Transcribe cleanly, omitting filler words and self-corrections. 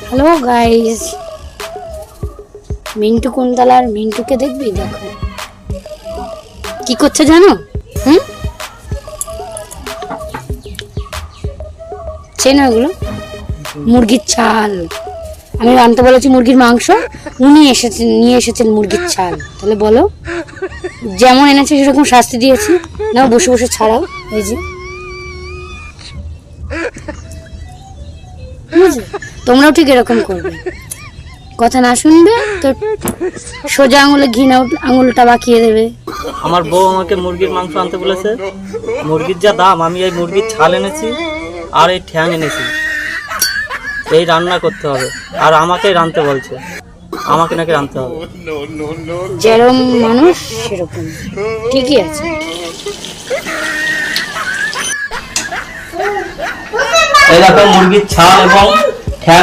Hello guys, Mintu কুন্তলার মিন্টুকে দেখবি? দেখো কি করছে জানো? চেনো এগুলো? মুরগির ছাল। আমি আনতে বলেছি মুরগির মাংস, উনি নিয়ে এসেছেন মুরগির ছাল। তাহলে বলো, যেমন এনেছে সেরকম শাস্তি দিয়েছি না? বসে বসে ছাড়াও। এই যে তোমরাও ঠিক এরকম করবে। কথা না শুনবে তো সোজা আঙুলে ঘি না আঙুলটা বাঁকিয়ে দেবে। আমার বউ আমাকে মুরগির মাংস আনতে বলেছে। মুরগির যা দাম, আমি এই মুরগির ছাল এনেছি আর এই ঠ্যাং এনেছি। এই রান্না করতে হবে আর আমাকেই রাঁধতে বলছে। আমাকে নাকি রাঁধতে হবে। যেরকম মানুষ সেরকম। ঠিকই আছে। এই দেখো মুরগির ছাল এবং